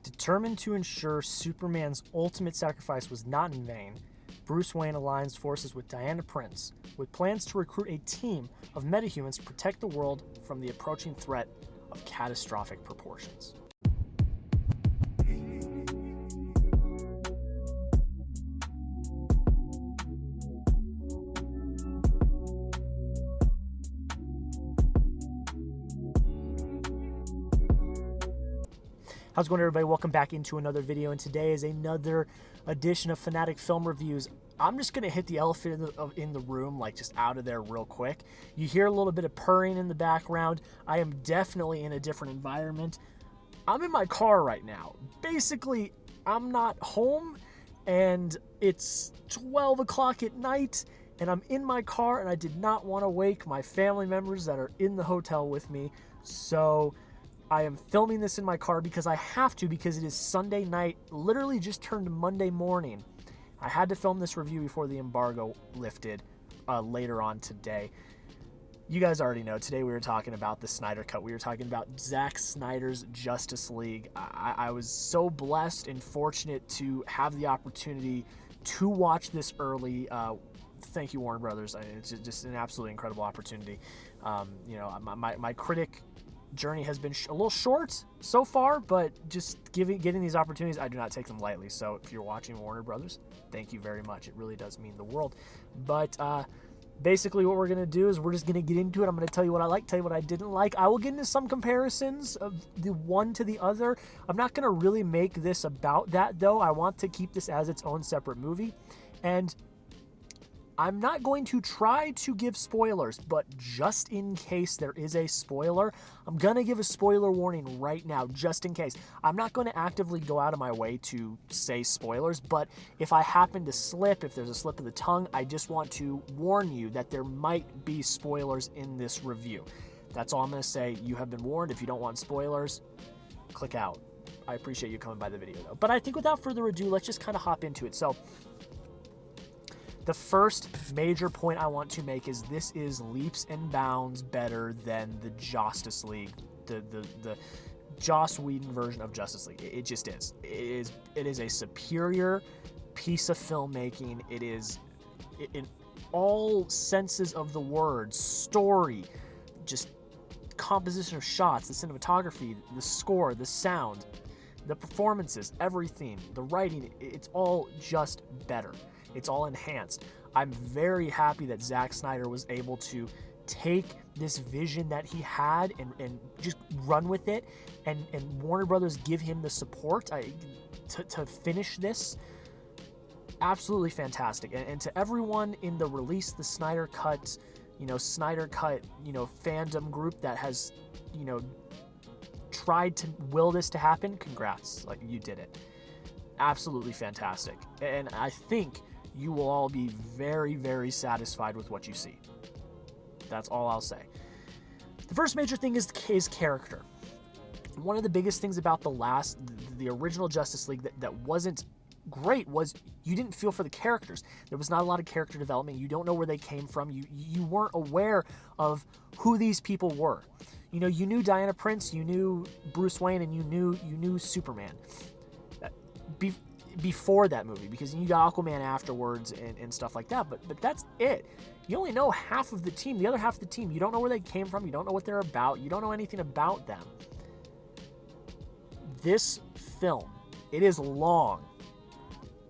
Determined to ensure Superman's ultimate sacrifice was not in vain, Bruce Wayne aligns forces with Diana Prince, with plans to recruit a team of metahumans to protect the world from the approaching threat of catastrophic proportions. How's it going, everybody? Welcome back into another video, and today is another edition of Fanatic Film Reviews. I'm just going to hit the elephant in the room, like just out of there real quick. You hear a little bit of purring in the background. I am definitely in a different environment. I'm in my car right now. Basically, I'm not home, and it's 12 o'clock at night, and I'm in my car, and I did not want to wake my family members that are in the hotel with me, so I am filming this in my car because I have to, because it is Sunday night, literally just turned Monday morning. I had to film this review before the embargo lifted later on today. You guys already know, today we were talking about the Snyder Cut. We were talking about Zack Snyder's Justice League. I was so blessed and fortunate to have the opportunity to watch this early. Thank you, Warner Brothers. It's just an absolutely incredible opportunity. My critic journey has been a little short so far, but just getting these opportunities, I do not take them lightly. So if you're watching Warner Brothers, thank you very much. It really does mean the world. But basically what we're going to do is we're just going to get into it. I'm going to tell you what I like, tell you what I didn't like. I will get into some comparisons of the one to the other. I'm not going to really make this about that, though. I want to keep this as its own separate movie. And I'm not going to try to give spoilers, but just in case there is a spoiler, I'm going to give a spoiler warning right now, just in case. I'm not going to actively go out of my way to say spoilers, but if I happen to slip, if there's a slip of the tongue, I just want to warn you that there might be spoilers in this review. That's all I'm going to say. You have been warned. If you don't want spoilers, click out. I appreciate you coming by the video, though. But I think without further ado, let's just kind of hop into it. So the first major point I want to make is this is leaps and bounds better than the Justice League, the Joss Whedon version of Justice League. It just is. It is a superior piece of filmmaking. It is, in all senses of the word, story, just composition of shots, the cinematography, the score, the sound, the performances, everything, the writing, it's all just better. It's all enhanced. I'm very happy that Zack Snyder was able to take this vision that he had and just run with it, and Warner Brothers give him the support to finish this. Absolutely fantastic. And to everyone in the release, the Snyder Cut, fandom group that has, tried to will this to happen, congrats. Like, you did it. Absolutely fantastic. And I think you will all be very, very satisfied with what you see. That's all I'll say. The first major thing is character. One of the biggest things about the original Justice League that wasn't great was you didn't feel for the characters. There was not a lot of character development. You don't know where they came from. You weren't aware of who these people were. You knew Diana Prince, you knew Bruce Wayne, and you knew Superman before that movie, because you got Aquaman afterwards and stuff like that, but that's it. You only know half of the team. The other half of the team, you don't know where they came from, you don't know what they're about, you don't know anything about them. This film, it is long,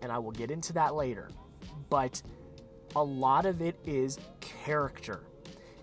and I will get into that later, but a lot of it is character.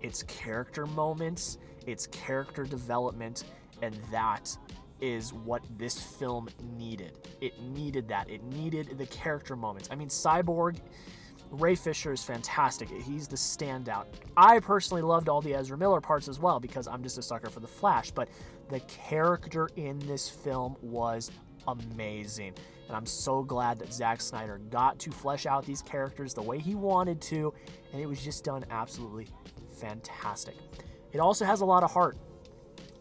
It's character moments, it's character development, and that is what this film needed. It needed that. It needed the character moments. I mean, Cyborg, Ray Fisher is fantastic. He's the standout. I personally loved all the Ezra Miller parts as well, because I'm just a sucker for the Flash, but the character in this film was amazing. And I'm so glad that Zack Snyder got to flesh out these characters the way he wanted to, and it was just done absolutely fantastic. It also has a lot of heart.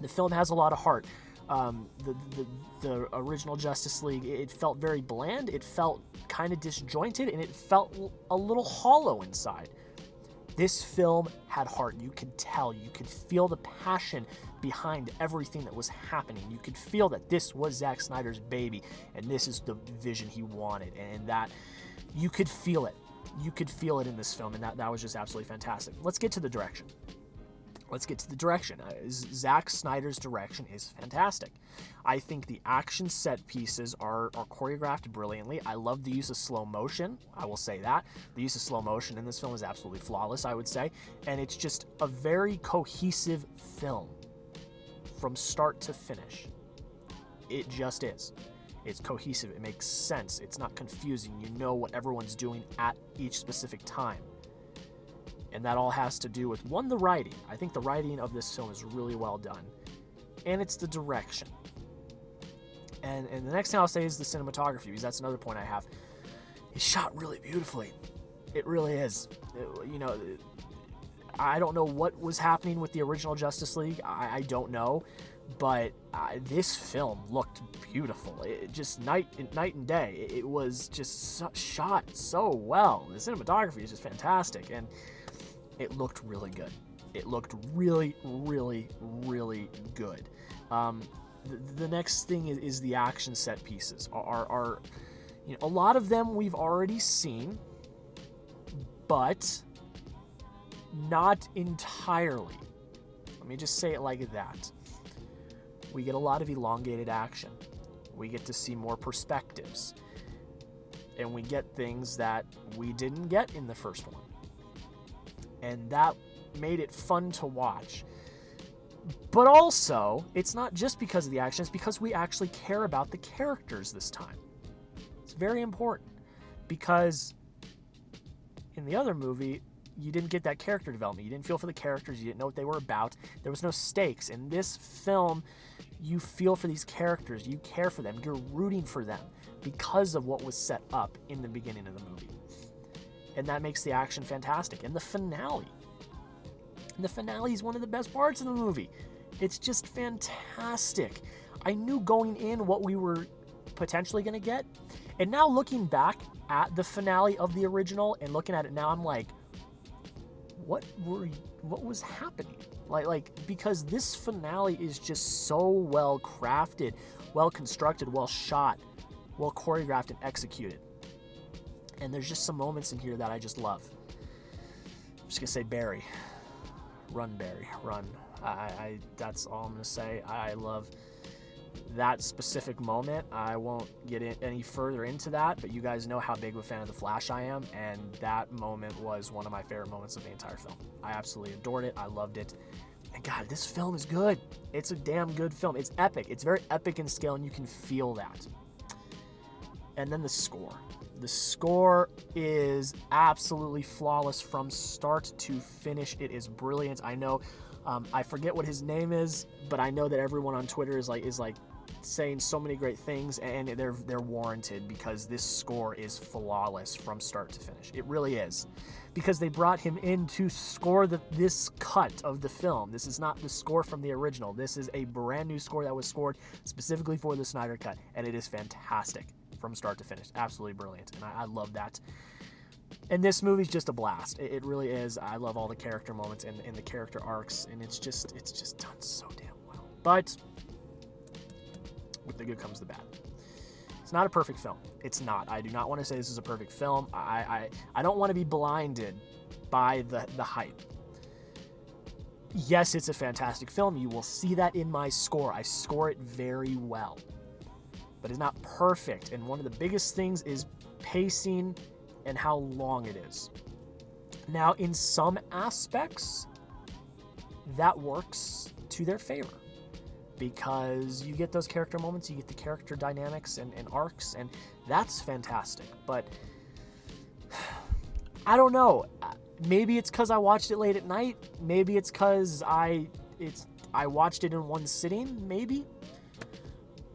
The film has a lot of heart. The original Justice League, it felt very bland, it felt kind of disjointed, and it felt a little hollow inside. This film had heart. You could tell. You could feel the passion behind everything that was happening. You could feel that this was Zack Snyder's baby, and this is the vision he wanted, and that you could feel it. You could feel it in this film, and that was just absolutely fantastic. Let's get to the direction. Zack Snyder's direction is fantastic. I think the action set pieces are choreographed brilliantly. I love the use of slow motion. I will say that. The use of slow motion in this film is absolutely flawless, I would say. And it's just a very cohesive film from start to finish. It just is. It's cohesive. It makes sense. It's not confusing. You know what everyone's doing at each specific time. And that all has to do with, one, the writing. I think the writing of this film is really well done. And it's the direction. And the next thing I'll say is the cinematography, because that's another point I have. It's shot really beautifully. It really is. I don't know what was happening with the original Justice League. I don't know. But this film looked beautiful. It just night and day. It was just shot so well. The cinematography is just fantastic. And it looked really good. It looked really, really, really good. The next thing is the action set pieces. Are a lot of them we've already seen, but not entirely. Let me just say it like that. We get a lot of elongated action. We get to see more perspectives. And we get things that we didn't get in the first one. And that made it fun to watch. But also, it's not just because of the action, it's because we actually care about the characters this time. It's very important. Because in the other movie, you didn't get that character development. You didn't feel for the characters. You didn't know what they were about. There was no stakes. In this film, you feel for these characters. You care for them. You're rooting for them because of what was set up in the beginning of the movie. And that makes the action fantastic. And the finale. The finale is one of the best parts of the movie. It's just fantastic. I knew going in what we were potentially going to get. And now looking back at the finale of the original and looking at it now, I'm like, what was happening? Because this finale is just so well crafted, well constructed, well shot, well choreographed and executed. And there's just some moments in here that I just love. I'm just gonna say Barry. Run, Barry, run. That's all I'm gonna say. I love that specific moment. I won't get any further into that, but you guys know how big of a fan of The Flash I am, and that moment was one of my favorite moments of the entire film. I absolutely adored it. I loved it. And God, this film is good. It's a damn good film. It's epic. It's very epic in scale, and you can feel that. And then the score. The score is absolutely flawless from start to finish. It is brilliant. I know, I forget what his name is, but I know that everyone on Twitter is like saying so many great things, and they're warranted because this score is flawless from start to finish. It really is, because they brought him in to score this cut of the film. This is not the score from the original. This is a brand new score that was scored specifically for the Snyder Cut, and it is fantastic from start to finish. Absolutely brilliant, and I love that. And this movie's just a blast. It really is. I love all the character moments and the character arcs, and it's just done so damn well. But with the good comes the bad. It's not a perfect film. It's not. I do not want to say this is a perfect film. I don't want to be blinded by the hype. Yes, it's a fantastic film. You will see that in my score. I score it very well. But it's not perfect. And one of the biggest things is pacing and how long it is. Now, in some aspects, that works to their favor, because you get those character moments, you get the character dynamics and arcs, and that's fantastic. But I don't know. Maybe it's because I watched it late at night. Maybe it's because I watched it in one sitting, maybe.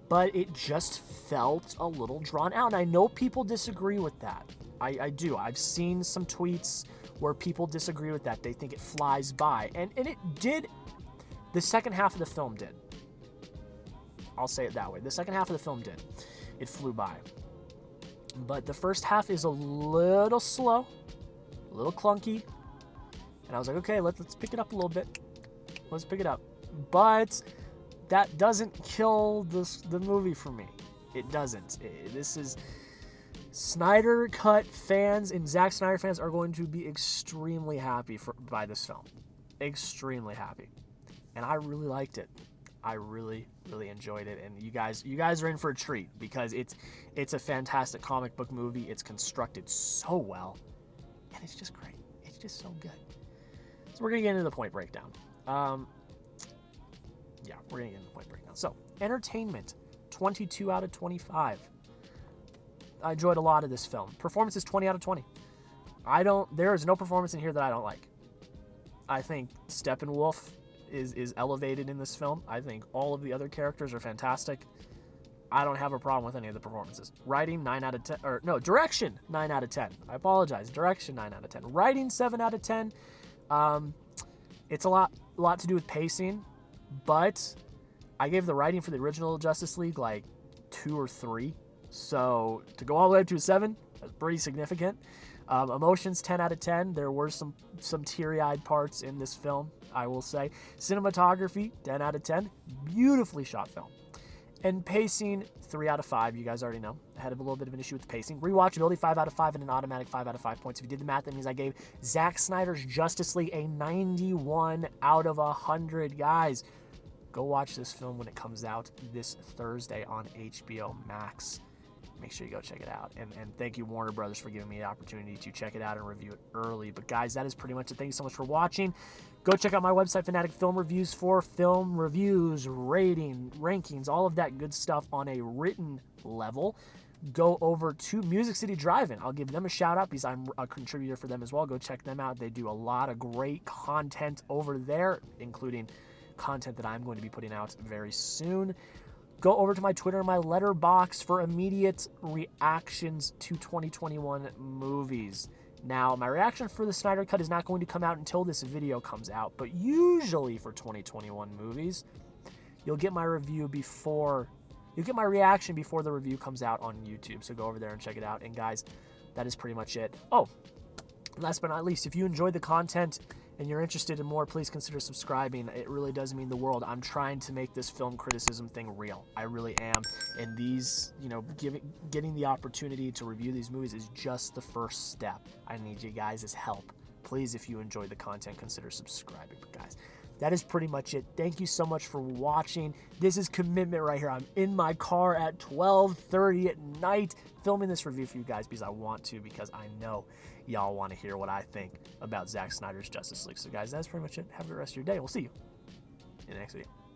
But it just felt a little drawn out. And I know people disagree with that. I do. I've seen some tweets where people disagree with that. They think it flies by. And it did. The second half of the film did. I'll say it that way. The second half of the film did. It flew by. But the first half is a little slow, a little clunky, And I was like, okay, let's pick it up a little bit. Let's pick it up. But that doesn't kill the movie for me. It doesn't. This is... Snyder Cut fans and Zack Snyder fans are going to be extremely happy by this film. Extremely happy. And I really liked it. I really, really enjoyed it. And you guys are in for a treat because it's a fantastic comic book movie. It's constructed so well. And it's just great. It's just so good. So we're going to get into the point breakdown. We're going to get into the point breakdown. So, entertainment, 22 out of 25. I enjoyed a lot of this film. Performances, 20 out of 20. There is no performance in here that I don't like. I think Steppenwolf is elevated in this film. I think all of the other characters are fantastic. I don't have a problem with any of the performances. Writing, 9 out of 10. Or, no, direction, 9 out of 10. I apologize. Direction, 9 out of 10. Writing, 7 out of 10. It's a lot to do with pacing, but I gave the writing for the original Justice League like 2 or 3. So to go all the way up to a 7, that's pretty significant. Emotions, 10 out of 10. There were some teary-eyed parts in this film, I will say. Cinematography, 10 out of 10. Beautifully shot film. And pacing, 3 out of 5. You guys already know. I had a little bit of an issue with the pacing. Rewatchability, 5 out of 5, and an automatic 5 out of 5 points. If you did the math, that means I gave Zack Snyder's Justice League a 91 out of 100. Guys, go watch this film when it comes out this Thursday on HBO Max. Make sure you go check it out. And thank you, Warner Brothers, for giving me the opportunity to check it out and review it early. But guys, that is pretty much it. Thank you so much for watching. Go check out my website, Fanatic Film Reviews, for film reviews, rating, rankings, all of that good stuff on a written level. Go over to Music City Drive-In. I'll give them a shout out because I'm a contributor for them as well. Go check them out. They do a lot of great content over there, including content that I'm going to be putting out very soon. Go over to my Twitter and my Letterboxd for immediate reactions to 2021 movies. Now, my reaction for the Snyder Cut is not going to come out until this video comes out, but usually for 2021 movies, you'll get my reaction before the review comes out on YouTube. So go over there and check it out. And guys, that is pretty much it. Oh, last but not least, if you enjoyed the content and you're interested in more, please consider subscribing. It really does mean the world. I'm trying to make this film criticism thing real. I really am. And these, getting the opportunity to review these movies is just the first step. I need you guys' help. Please, if you enjoy the content, consider subscribing. But guys, that is pretty much it. Thank you so much for watching. This is commitment right here. I'm in my car at 12:30 at night filming this review for you guys because I want to, because I know y'all want to hear what I think about Zack Snyder's Justice League. So guys, that's pretty much it. Have a good rest of your day. We'll see you in the next video.